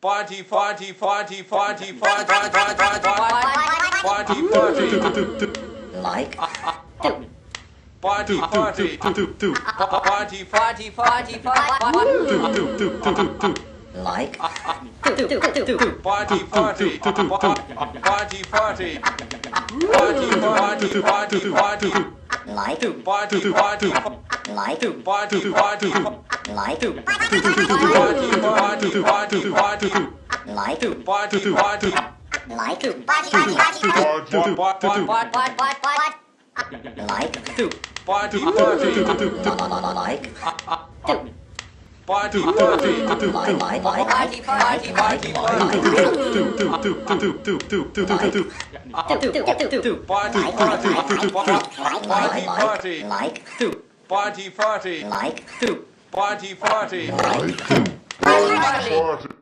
Party, party, party, party, party, party, party, party. Like. Party, party, party, party, party, party. Like. Party, party, party, party, party, party, party. Like. Party, party, Like. party, party. Like. Party, party, party, party. Like. Party, party. Like. Party, party, party. Like. Party, party. Like. Party, party. Like. Party, party, party, party. Party, party. Party, party. Like. Party, party. Like. Party, party. Like. Party, party.